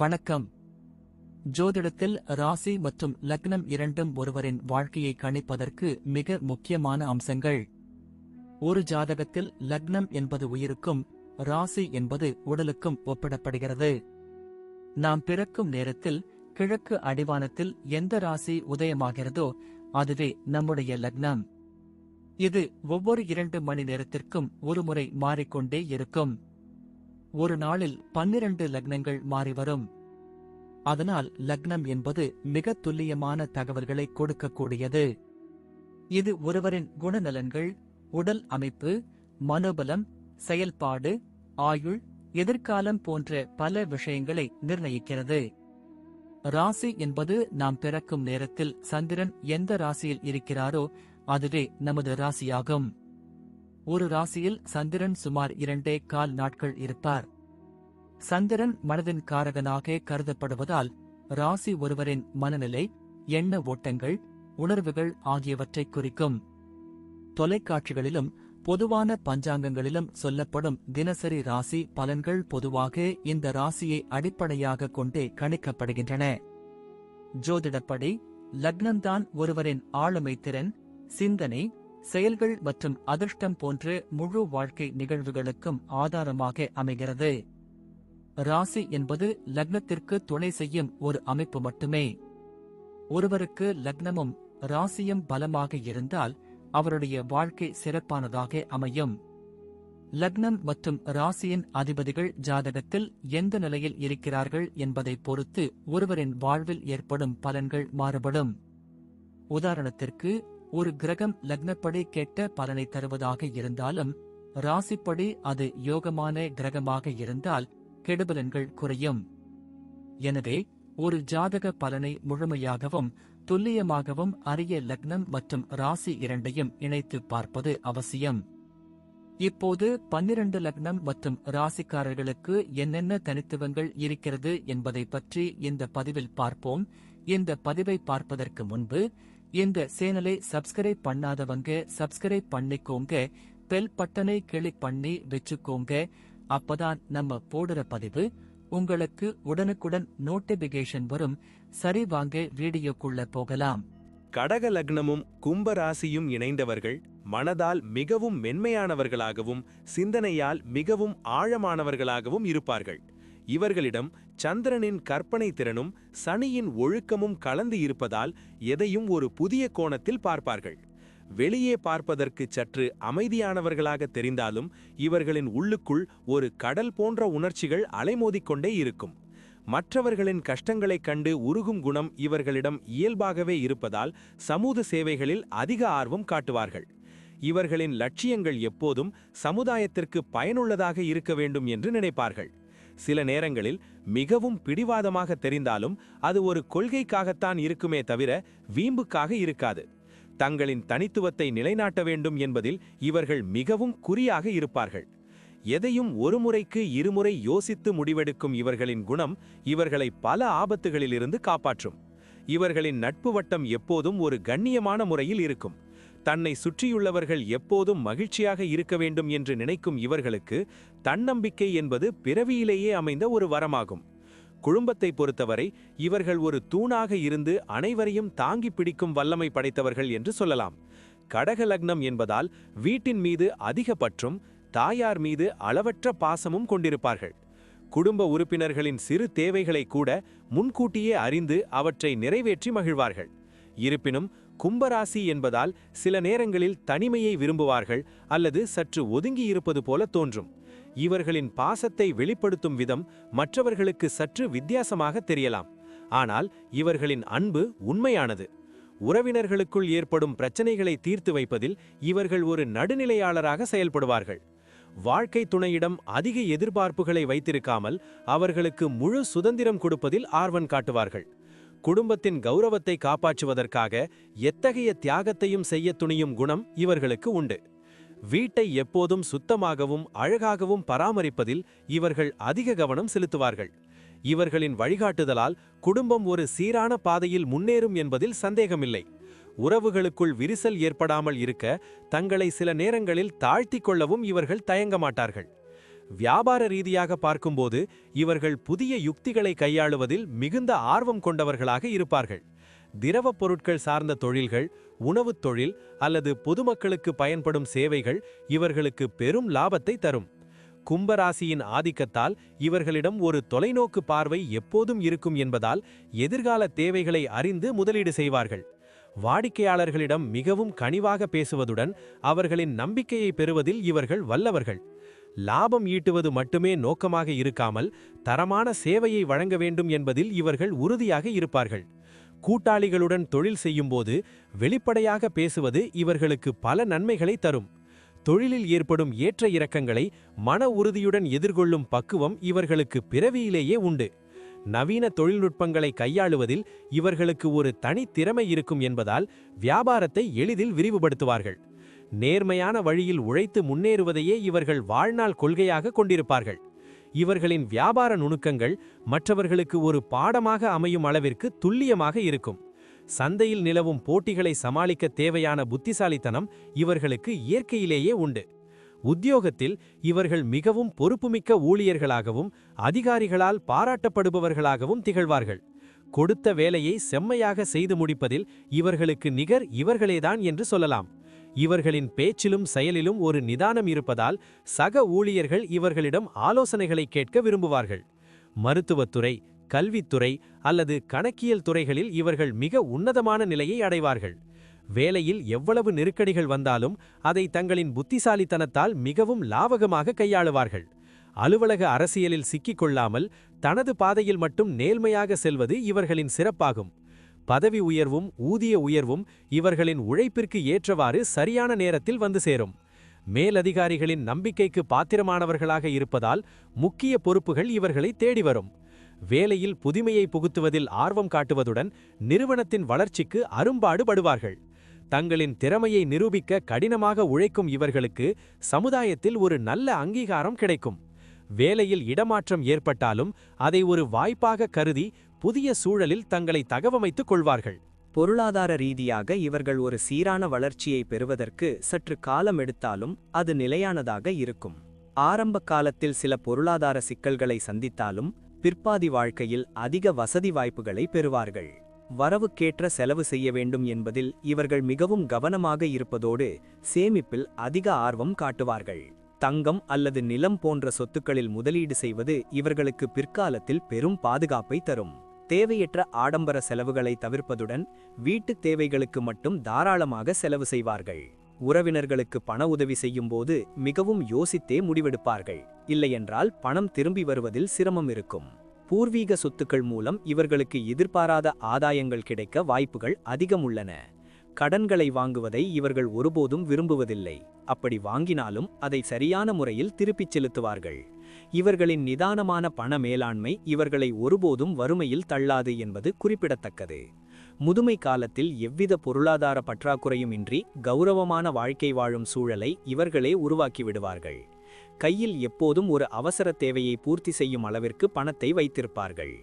வணக்கம். ஜோதிடத்தில் ராசி மற்றும் லக்னம் இரண்டும் ஒருவரின் வாழ்க்கையை கணிப்பதற்கு மிக முக்கியமான அம்சங்கள். ஒரு ஜாதகத்தில் லக்னம் என்பது உயிருக்கும், ராசி என்பது உடலுக்கும் ஒப்பிடப்படுகிறது. நாம் பிறக்கும் நேரத்தில் கிழக்கு அடிவானத்தில் எந்த ராசி உதயமாகிறதோ அதுவே நம்முடைய லக்னம். இது ஒவ்வொரு 2 மணி நேரத்திற்கும் ஒருமுறை மாறிக்கொண்டே இருக்கும். ஒரு நாளில் 12 லக்னங்கள் மாறிவரும். அதனால் லக்னம் என்பது மிக துல்லியமான தகவல்களை கொடுக்கக்கூடியது. இது ஒருவரின் குணநலன்கள், உடல் அமைப்பு, மனோபலம், செயல்பாடு, ஆயுள், எதிர்காலம் போன்ற பல விஷயங்களை நிர்ணயிக்கிறது. ராசி என்பது நாம் பிறக்கும் நேரத்தில் சந்திரன் எந்த ராசியில் இருக்கிறாரோ அதுவே நமது ராசியாகும். ஒரு ராசியில் சந்திரன் சுமார் 2.25 நாட்கள் இருப்பார். சந்திரன் மனதின் காரகனாக கருதப்படுவதால் ராசி ஒருவரின் மனநிலை, எண்ண ஓட்டங்கள், உணர்வுகள் ஆகியவற்றை குறிக்கும். தொலைக்காட்சிகளிலும் பொதுவான பஞ்சாங்கங்களிலும் சொல்லப்படும் தினசரி ராசி பலன்கள் பொதுவாக இந்த ராசியை அடிப்படையாக கொண்டே கணிக்கப்படுகின்றன. ஜோதிடப்படி லக்னம்தான் ஒருவரின் ஆளுமை திறன், சிந்தனை, செயல்கள் மற்றும் அதிர்ஷ்டம் போன்ற முழு வாழ்க்கை நிகழ்வுகளுக்கும் ஆதாரமாக அமைகிறது. ராசி என்பது லக்னத்திற்கு துணை செய்யும் ஒரு அமைப்பு மட்டுமே. ஒருவருக்கு லக்னமும் ராசியும் பலமாக இருந்தால் அவருடைய வாழ்க்கை சிறப்பானதாக அமையும். லக்னம் மற்றும் ராசியின் அதிபதிகள் ஜாதகத்தில் எந்த நிலையில் இருக்கிறார்கள் என்பதை பொறுத்து ஒருவரின் வாழ்வில் ஏற்படும் பலன்கள் மாறுபடும். உதாரணத்திற்கு, ஒரு கிரகம் லக்னப்படி கெட்ட பலனை தருவதாக இருந்தாலும் ராசிப்படி அது யோகமான கிரகமாக இருந்தால் கெடுபலன்கள் குறையும். எனவே ஒரு ஜாதக பலனை முழுமையாகவும் துல்லியமாகவும் அறிய லக்னம் மற்றும் ராசி இரண்டையும் இணைத்து பார்ப்பது அவசியம். இப்போது 12 லக்னம் மற்றும் ராசிக்காரர்களுக்கு என்னென்ன தனித்துவங்கள் இருக்கிறது என்பதை பற்றி இந்த பதிவில் பார்ப்போம். இந்த பதிவை பார்ப்பதற்கு முன்பு இந்த சேனலை சப்ஸ்கிரைப் பண்ணாதவங்க சப்ஸ்கிரைப் பண்ணிக்கோங்க, பெல் பட்டனை கிளிக் பண்ணி வச்சுக்கோங்க. அப்பதான் நம்ம போடுற பதிவு உங்களுக்கு உடனுக்குடன் நோட்டிபிகேஷன் வரும். சரி, வாங்க வீடியோக்குள்ள போகலாம். கடக லக்னமும் கும்ப ராசியும் இணைந்தவர்கள் மனதால் மிகவும் மென்மையானவர்களாகவும் சிந்தனையால் மிகவும் ஆழமானவர்களாகவும் இருப்பார்கள். இவர்களிடம் சந்திரனின் கற்பனை திறனும் சனியின் ஒழுக்கமும் கலந்து இருப்பதால் எதையும் ஒரு புதிய கோணத்தில் பார்ப்பார்கள். வெளியே பார்ப்பதற்கு சற்று அமைதியானவர்களாக தெரிந்தாலும் இவர்களின் உள்ளுக்குள் ஒரு கடல் போன்ற உணர்ச்சிகள் அலைமோதிக்கொண்டே இருக்கும். மற்றவர்களின் கஷ்டங்களைக் கண்டு உருகும் குணம் இவர்களிடம் இயல்பாகவே இருப்பதால் சமூக சேவைகளில் அதிக ஆர்வம் காட்டுவார்கள். இவர்களின் லட்சியங்கள் எப்போதும் சமுதாயத்திற்கு பயனுள்ளதாக இருக்க வேண்டும் என்று நினைப்பார்கள். சில நேரங்களில் மிகவும் பிடிவாதமாக தெரிந்தாலும் அது ஒரு கொள்கைக்காகத்தான் இருக்குமே தவிர வீம்புக்காக இருக்காது. தங்களின் தனித்துவத்தை நிலைநாட்ட வேண்டும் என்பதில் இவர்கள் மிகவும் குறியாக இருப்பார்கள். எதையும் ஒரு முறைக்கு இருமுறை யோசித்து முடிவெடுக்கும் இவர்களின் குணம் இவர்களை பல ஆபத்துகளிலிருந்து காப்பாற்றும். இவர்களின் நட்பு வட்டம் எப்போதும் ஒரு கண்ணியமான முறையில் இருக்கும். தன்னை சுற்றியுள்ளவர்கள் எப்போதும் மகிழ்ச்சியாக இருக்க வேண்டும் என்று நினைக்கும் இவர்களுக்கு தன்னம்பிக்கை என்பது பிறவியிலேயே அமைந்த ஒரு வரமாகும். குடும்பத்தை பொறுத்தவரை இவர்கள் ஒரு தூணாக இருந்து அனைவரையும் தாங்கி பிடிக்கும் வல்லமை படைத்தவர்கள் என்று சொல்லலாம். கடக லக்னம் என்பதால் வீட்டின் மீது அதிக பற்றும் தாயார் மீது அளவற்ற பாசமும் கொண்டிருப்பார்கள். குடும்ப உறுப்பினர்களின் சிறு தேவைகளை கூட முன்கூட்டியே அறிந்து அவற்றை நிறைவேற்றி மகிழ்வார்கள். இருப்பினும் கும்பராசி என்பதால் சில நேரங்களில் தனிமையை விரும்புவார்கள் அல்லது சற்று ஒதுங்கி இருப்பது போல தோன்றும். இவர்களின் பாசத்தை வெளிப்படுத்தும் விதம் மற்றவர்களுக்கு சற்று வித்தியாசமாக தெரியலாம். ஆனால் இவர்களின் அன்பு உண்மையானது. உறவினர்களுக்குள் ஏற்படும் பிரச்சனைகளை தீர்த்து வைப்பதில் இவர்கள் ஒரு நடுநிலையாளராக செயல்படுவார்கள். வாழ்க்கை துணையிடம் அதிக எதிர்பார்ப்புகளை வைத்திருக்காமல் அவர்களுக்கு முழு சுதந்திரம் கொடுப்பதில் ஆர்வம் காட்டுவார்கள். குடும்பத்தின் கௌரவத்தை காப்பாற்றுவதற்காக எத்தகைய தியாகத்தையும் செய்ய துணியும் குணம் இவர்களுக்கு உண்டு. வீட்டை எப்போதும் சுத்தமாகவும் அழகாகவும் பராமரிப்பதில் இவர்கள் அதிக கவனம் செலுத்துவார்கள். இவர்களின் வழிகாட்டுதலால் குடும்பம் ஒரு சீரான பாதையில் முன்னேறும் என்பதில் சந்தேகமில்லை. உறவுகளுக்குள் விரிசல் ஏற்படாமல் இருக்க தங்களை சில நேரங்களில் தாழ்த்திக் கொள்ளவும் இவர்கள் தயங்க மாட்டார்கள். வியாபார ரீதியாக பார்க்கும்போது இவர்கள் புதிய யுக்திகளை கையாளுவதில் மிகுந்த ஆர்வம் கொண்டவர்களாக இருப்பார்கள். திரவப் பொருட்கள் சார்ந்த தொழில்கள், உணவுத் தொழில் அல்லது பொதுமக்களுக்கு பயன்படும் சேவைகள் இவர்களுக்கு பெரும் லாபத்தை தரும். கும்பராசியின் ஆதிக்கத்தால் இவர்களிடம் ஒரு தொலைநோக்கு பார்வை எப்போதும் இருக்கும் என்பதால் எதிர்கால தேவைகளை அறிந்து முதலீடு செய்வார்கள். வாடிக்கையாளர்களிடம் மிகவும் கனிவாக பேசுவதுடன் அவர்களின் நம்பிக்கையை பெறுவதில் இவர்கள் வல்லவர்கள். லாபம் ஈட்டுவது மட்டுமே நோக்கமாக இருக்காமல் தரமான சேவையை வழங்க வேண்டும் என்பதில் இவர்கள் உறுதியாக இருப்பார்கள். கூட்டாளிகளுடன் தொழில் செய்யும்போது வெளிப்படையாக பேசுவது இவர்களுக்கு பல நன்மைகளை தரும். தொழிலில் ஏற்படும் ஏற்ற இறக்கங்களை மன உறுதியுடன் எதிர்கொள்ளும் பக்குவம் இவர்களுக்கு பிறவியிலேயே உண்டு. நவீன தொழில்நுட்பங்களை கையாளுவதில் இவர்களுக்கு ஒரு தனித்திறமை இருக்கும் என்பதால் வியாபாரத்தை எளிதில் விரிவுபடுத்துவார்கள். நேர்மையான வழியில் உழைத்து முன்னேறுவதையே இவர்கள் வாழ்நாள் கொள்கையாக கொண்டிருப்பார்கள். இவர்களின் வியாபார நுணுக்கங்கள் மற்றவர்களுக்கு ஒரு பாடமாக அமையும் அளவிற்கு துல்லியமாக இருக்கும். சந்தையில் நிலவும் போட்டிகளை சமாளிக்க தேவையான புத்திசாலித்தனம் இவர்களுக்கு இயற்கையிலேயே உண்டு. உத்தியோகத்தில் இவர்கள் மிகவும் பொறுப்புமிக்க ஊழியர்களாகவும் அதிகாரிகளால் பாராட்டப்படுபவர்களாகவும் திகழ்வார்கள். கொடுத்த வேலையை செம்மையாக செய்து முடிப்பதில் இவர்களுக்கு நிகர் இவர்களேதான் என்று சொல்லலாம். இவர்களின் பேச்சிலும் செயலிலும் ஒரு நிதானம் இருப்பதால் சக ஊழியர்கள் இவர்களிடம் ஆலோசனைகளை கேட்க விரும்புவார்கள். மருத்துவத்துறை, கல்வித்துறை அல்லது கணக்கியல் துறைகளில் இவர்கள் மிக உன்னதமான நிலையை அடைவார்கள். வேலையில் எவ்வளவு நெருக்கடிகள் வந்தாலும் அதை தங்களின் புத்திசாலித்தனத்தால் மிகவும் லாவகமாக கையாளுவார்கள். அலுவலக அரசியலில் சிக்கிக்கொள்ளாமல் தனது பாதையில் மட்டும் நேர்மையாக செல்வது இவர்களின் சிறப்பாகும். பதவி உயர்வும் ஊதிய உயர்வும் இவர்களின் உழைப்பிற்கு ஏற்றவாறு சரியான நேரத்தில் வந்து சேரும். மேலதிகாரிகளின் நம்பிக்கைக்கு பாத்திரமானவர்களாக இருப்பதால் முக்கிய பொறுப்புகள் இவர்களை தேடி வரும். வேலையில் புதுமையை புகுத்துவதில் ஆர்வம் காட்டுவதுடன் நிறுவனத்தின் வளர்ச்சிக்கு அரும்பாடுபடுவார்கள். தங்களின் திறமையை நிரூபிக்க கடினமாக உழைக்கும் இவர்களுக்கு சமுதாயத்தில் ஒரு நல்ல அங்கீகாரம் கிடைக்கும். வேலையில் இடமாற்றம் ஏற்பட்டாலும் அதை ஒரு வாய்ப்பாக கருதி புதிய சூழலில் தங்களை தகவமைத்துக் கொள்வார்கள். பொருளாதார ரீதியாக இவர்கள் ஒரு சீரான வளர்ச்சியை பெறுவதற்கு சற்று காலம் எடுத்தாலும் அது நிலையானதாக இருக்கும். ஆரம்ப காலத்தில் சில பொருளாதார சிக்கல்களை சந்தித்தாலும் பிற்பாதி வாழ்க்கையில் அதிக வசதி வாய்ப்புகளை பெறுவார்கள். வரவுக்கேற்ற செலவு செய்ய வேண்டும் என்பதில் இவர்கள் மிகவும் கவனமாக இருப்பதோடு சேமிப்பில் அதிக ஆர்வம் காட்டுவார்கள். தங்கம் அல்லது நிலம் போன்ற சொத்துக்களில் முதலீடு செய்வது இவர்களுக்கு பிற்காலத்தில் பெரும் பாதுகாப்பை தரும். தேவையற்ற ஆடம்பர செலவுகளை தவிர்ப்பதுடன் வீட்டுத் தேவைகளுக்கு மட்டும் தாராளமாக செலவு செய்வார்கள். உறவினர்களுக்கு பண உதவி செய்யும் போது மிகவும் யோசித்தே முடிவெடுப்பார்கள். இல்லையென்றால் பணம் திரும்பி வருவதில் சிரமம் இருக்கும். பூர்வீக சொத்துக்கள் மூலம் இவர்களுக்கு எதிர்பாராத ஆதாயங்கள் கிடைக்க வாய்ப்புகள் அதிகம் உள்ளன. கடன்களை வாங்குவதை இவர்கள் ஒருபோதும் விரும்புவதில்லை. அப்படி வாங்கினாலும் அதை சரியான முறையில் திருப்பிச் செலுத்துவார்கள். இவர்களின் நிதானமான பண மேலாண்மை இவர்களை ஒருபோதும் வறுமையில் தள்ளாது என்பது குறிப்பிடத்தக்கது. முதுமை காலத்தில் எவ்வித பொருளாதார பற்றாக்குறையும் இன்றி கௌரவமான வாழ்க்கை வாழும் சூழலை இவர்களே உருவாக்கிவிடுவார்கள். கையில் எப்போதும் ஒரு அவசர தேவையை பூர்த்தி செய்யும் அளவிற்கு பணத்தை வைத்திருப்பார்கள்.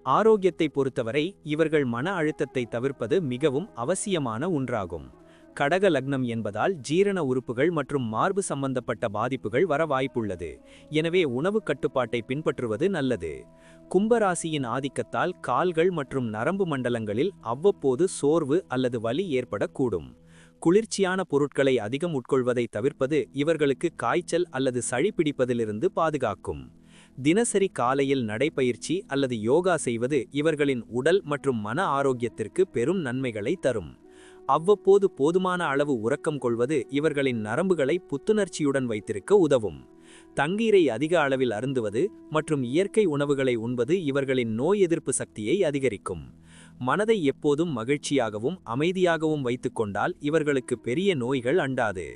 ஆரோக்கியத்தை பொறுத்தவரை இவர்கள் மன அழுத்தத்தை தவிர்ப்பது மிகவும் அவசியமான ஒன்றாகும். கடக லக்னம் என்பதால் ஜீரண உறுப்புகள் மற்றும் மார்பு சம்பந்தப்பட்ட பாதிப்புகள் வர வாய்ப்புள்ளது. எனவே உணவு கட்டுப்பாட்டை பின்பற்றுவது நல்லது. கும்பராசியின் ஆதிக்கத்தால் கால்கள் மற்றும் நரம்பு மண்டலங்களில் அவ்வப்போது சோர்வு அல்லது வலி ஏற்படக்கூடும். குளிர்ச்சியான பொருட்களை அதிகம் உட்கொள்வதை தவிர்ப்பது இவர்களுக்கு காய்ச்சல் அல்லது சளி பிடிப்பதிலிருந்து பாதுகாக்கும். தினசரி காலையில் நடைப்பயிற்சி அல்லது யோகா செய்வது இவர்களின் உடல் மற்றும் மன ஆரோக்கியத்திற்கு பெரும் நன்மைகளை தரும். அவ்வப்போது போதுமான அளவு உறக்கம் கொள்வது இவர்களின் நரம்புகளை புத்துணர்ச்சியுடன் வைத்திருக்க உதவும். தண்ணீரை அதிக அளவில் அருந்துவது மற்றும் இயற்கை உணவுகளை உண்பது இவர்களின் நோய் எதிர்ப்பு சக்தியை அதிகரிக்கும். மனதை எப்போதும் மகிழ்ச்சியாகவும் அமைதியாகவும் வைத்துக்கொண்டால் இவர்களுக்கு பெரிய நோய்கள் அண்டாது.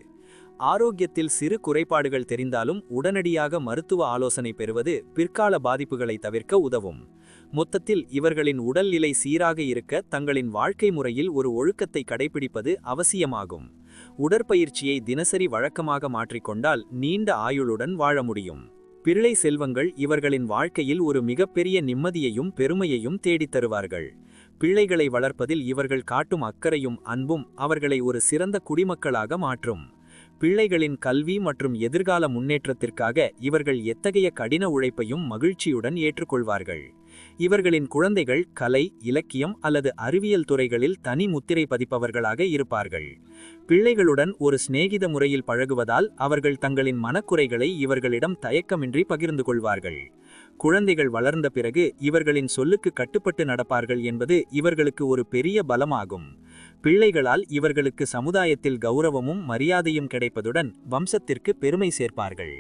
ஆரோக்கியத்தில் சிறு குறைபாடுகள் தெரிந்தாலும் உடனடியாக மருத்துவ ஆலோசனை பெறுவது பிற்கால பாதிப்புகளை தவிர்க்க உதவும். மொத்தத்தில் இவர்களின் உடல்நிலை சீராக இருக்க தங்களின் வாழ்க்கை முறையில் ஒரு ஒழுக்கத்தை கடைபிடிப்பது அவசியமாகும். உடற்பயிற்சியை தினசரி வழக்கமாக மாற்றிக்கொண்டால் நீண்ட ஆயுளுடன் வாழ முடியும். பிள்ளை செல்வங்கள் இவர்களின் வாழ்க்கையில் ஒரு மிகப்பெரிய நிம்மதியையும் பெருமையையும் தேடித் தருவார்கள். பிள்ளைகளை வளர்ப்பதில் இவர்கள் காட்டும் அக்கறையும் அன்பும் அவர்களை ஒரு சிறந்த குடிமக்களாக மாற்றும். பிள்ளைகளின் கல்வி மற்றும் எதிர்கால முன்னேற்றத்திற்காக இவர்கள் எத்தகைய கடின உழைப்பையும் மகிழ்ச்சியுடன் ஏற்றுக்கொள்வார்கள். இவர்களின் குழந்தைகள் கலை, இலக்கியம் அல்லது அறிவியல் துறைகளில் தனி முத்திரை பதிப்பவர்களாக இருப்பார்கள். பிள்ளைகளுடன் ஒரு சிநேகித முறையில் பழகுவதால் அவர்கள் தங்களின் மனக்குறைகளை இவர்களிடம் தயக்கமின்றி பகிர்ந்து கொள்வார்கள். குழந்தைகள் வளர்ந்த பிறகு இவர்களின் சொல்லுக்கு கட்டுப்பட்டு நடப்பார்கள் என்பது இவர்களுக்கு ஒரு பெரிய பலமாகும். பிள்ளைகளால் இவர்களுக்கு சமுதாயத்தில் கௌரவமும் மரியாதையும் கிடைப்பதுடன் வம்சத்திற்கு பெருமை சேர்ப்பார்கள்.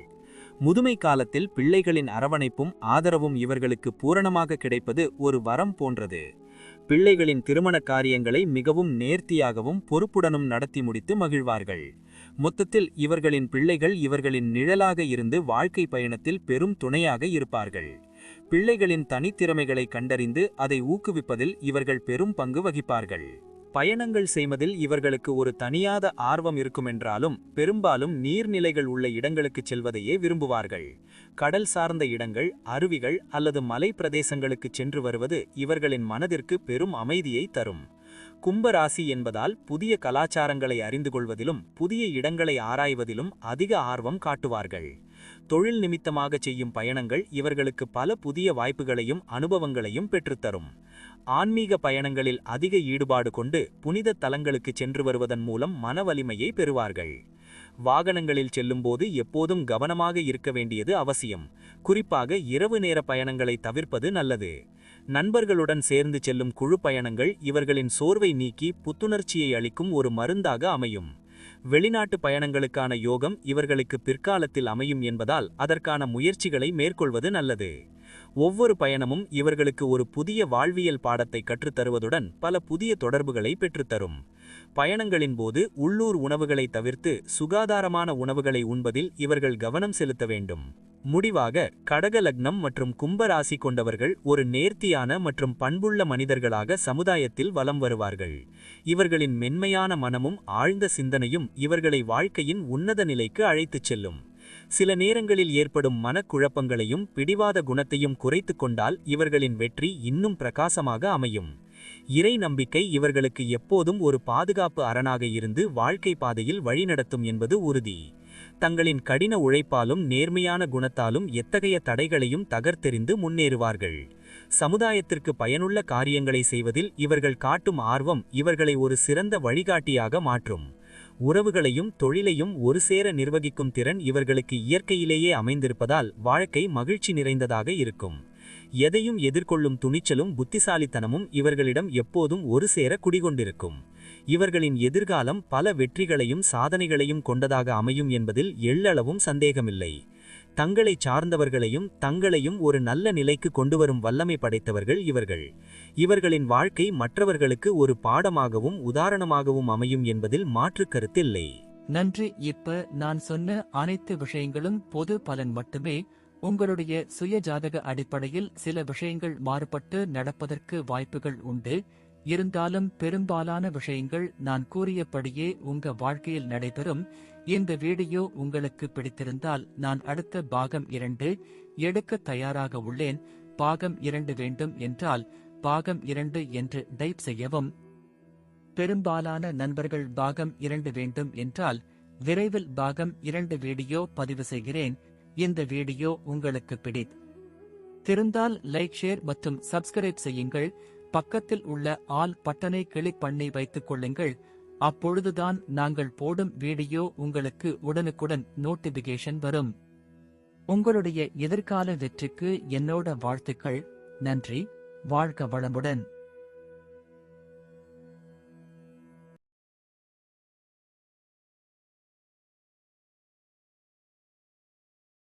முதுமை காலத்தில் பிள்ளைகளின் அரவணைப்பும் ஆதரவும் இவர்களுக்கு பூரணமாக கிடைப்பது ஒரு வரம் போன்றது. பிள்ளைகளின் திருமண காரியங்களை மிகவும் நேர்த்தியாகவும் பொறுப்புடனும் நடத்தி முடித்து மகிழ்வார்கள். மொத்தத்தில் இவர்களின் பிள்ளைகள் இவர்களின் நிழலாக இருந்து வாழ்க்கை பயணத்தில் பெரும் துணையாக இருப்பார்கள். பிள்ளைகளின் தனித்திறமைகளை கண்டறிந்து அதை ஊக்குவிப்பதில் இவர்கள் பெரும் பங்கு வகிப்பார்கள். பயணங்கள் செய்வதில் இவர்களுக்கு ஒரு தனியாத ஆர்வம் இருக்குமென்றாலும் பெரும்பாலும் நீர்நிலைகள் உள்ள இடங்களுக்கு செல்வதையே விரும்புவார்கள். கடல் சார்ந்த இடங்கள், அருவிகள் அல்லது மலை பிரதேசங்களுக்கு சென்று வருவது இவர்களின் மனதிற்கு பெரும் அமைதியை தரும். கும்பராசி என்பதால் புதிய கலாச்சாரங்களை அறிந்து கொள்வதிலும் புதிய இடங்களை ஆராய்வதிலும் அதிக ஆர்வம் காட்டுவார்கள். தொழில் நிமித்தமாக செய்யும் பயணங்கள் இவர்களுக்கு பல புதிய வாய்ப்புகளையும் அனுபவங்களையும் பெற்றுத்தரும். ஆன்மீக பயணங்களில் அதிக ஈடுபாடு கொண்டு புனித தலங்களுக்கு சென்று வருவதன் மூலம் மன வலிமையை பெறுவார்கள். வாகனங்களில் செல்லும்போது எப்போதும் கவனமாக இருக்க வேண்டியது அவசியம். குறிப்பாக இரவு நேர பயணங்களை தவிர்ப்பது நல்லது. நண்பர்களுடன் சேர்ந்து செல்லும் குழு பயணங்கள் இவர்களின் சோர்வை நீக்கி புத்துணர்ச்சியை அளிக்கும் ஒரு மருந்தாக அமையும். வெளிநாட்டு பயணங்களுக்கான யோகம் இவர்களுக்கு பிற்காலத்தில் அமையும் என்பதால் அதற்கான முயற்சிகளை மேற்கொள்வது நல்லது. ஒவ்வொரு பயணமும் இவர்களுக்கு ஒரு புதிய வாழ்வியல் பாடத்தை கற்றுத்தருவதுடன் பல புதிய தொடர்புகளை பெற்றுத்தரும். பயணங்களின் போது உள்ளூர் உணவுகளை தவிர்த்து சுகாதாரமான உணவுகளை உண்பதில் இவர்கள் கவனம் செலுத்த வேண்டும். முடிவாக, கடக லக்னம் மற்றும் கும்பராசி கொண்டவர்கள் ஒரு நேர்த்தியான மற்றும் பண்புள்ள மனிதர்களாக சமுதாயத்தில் வலம் வருவார்கள். இவர்களின் மென்மையான மனமும் ஆழ்ந்த சிந்தனையும் இவர்களை வாழ்க்கையின் உன்னத நிலைக்கு அழைத்துச் செல்லும். சில நேரங்களில் ஏற்படும் மனக்குழப்பங்களையும் பிடிவாத குணத்தையும் குறைத்து கொண்டால் இவர்களின் வெற்றி இன்னும் பிரகாசமாக அமையும். இறை நம்பிக்கை இவர்களுக்கு எப்போதும் ஒரு பாதுகாப்பு அரணாக இருந்து வாழ்க்கை பாதையில் வழிநடத்தும் என்பது உறுதி. தங்களின் கடின உழைப்பாலும் நேர்மையான குணத்தாலும் எத்தகைய தடைகளையும் தகர்த்தெறிந்து முன்னேறுவார்கள். சமுதாயத்திற்கு பயனுள்ள காரியங்களை செய்வதில் இவர்கள் காட்டும் ஆர்வம் இவர்களை ஒரு சிறந்த வழிகாட்டியாக மாற்றும். உறவுகளையும் தொழிலையும் ஒரு சேர நிர்வகிக்கும் திறன் இவர்களுக்கு இயற்கையிலேயே அமைந்திருப்பதால் வாழ்க்கை மகிழ்ச்சி நிறைந்ததாக இருக்கும். எதையும் எதிர்கொள்ளும் துணிச்சலும் புத்திசாலித்தனமும் இவர்களிடம் எப்போதும் ஒரு சேர குடிகொண்டிருக்கும். இவர்களின் எதிர்காலம் பல வெற்றிகளையும் சாதனைகளையும் கொண்டதாக அமையும் என்பதில் எள்ளளவும் சந்தேகமில்லை. தங்களை சார்ந்தவர்களையும் தங்களையும் ஒரு நல்ல நிலைக்கு கொண்டுவரும் வல்லமை படைத்தவர்கள் இவர்கள். இவர்களின் வாழ்க்கை மற்றவர்களுக்கு ஒரு பாடமாகவும் உதாரணமாகவும் அமையும் என்பதில் மாற்று கருத்தில்லை. நன்றி. இப்ப நான் சொன்ன அனைத்து விஷயங்களும் பொது பலன் மட்டுமே. உங்களுடைய சுய ஜாதக அடிப்படையில் சில விஷயங்கள் மாறுபட்டு நடப்பதற்கு வாய்ப்புகள் உண்டு. இருந்தாலும் பெரும்பாலான விஷயங்கள் நான் கூறியபடியே உங்க வாழ்க்கையில் நடைபெறும். இந்த வீடியோ உங்களுக்கு பிடித்திருந்தால் நான் அடுத்த பாகம் 2 எடுக்க தயாராக உள்ளேன். பாகம் 2 வேண்டும் என்றால் பாகம் 2 என்று டைப் செய்யவும். பெரும்பாலான நண்பர்கள் பாகம் 2 வேண்டும் என்றால் விரைவில் பாகம் 2 வீடியோ பதிவு செய்கிறேன். இந்த வீடியோ உங்களுக்கு பிடித்திருந்தால் லைக், ஷேர் மற்றும் சப்ஸ்கிரைப் செய்யுங்கள். பக்கத்தில் உள்ள ஆல் பட்டனை கிளிக் பண்ணி வைத்துக் கொள்ளுங்கள். அப்பொழுதுதான் நாங்கள் போடும் வீடியோ உங்களுக்கு உடனுக்குடன் நோட்டிபிகேஷன் வரும். உங்களுடைய எதிர்கால வெற்றிக்கு என்னோட வாழ்த்துக்கள். நன்றி. வாழ்க வளமுடன்.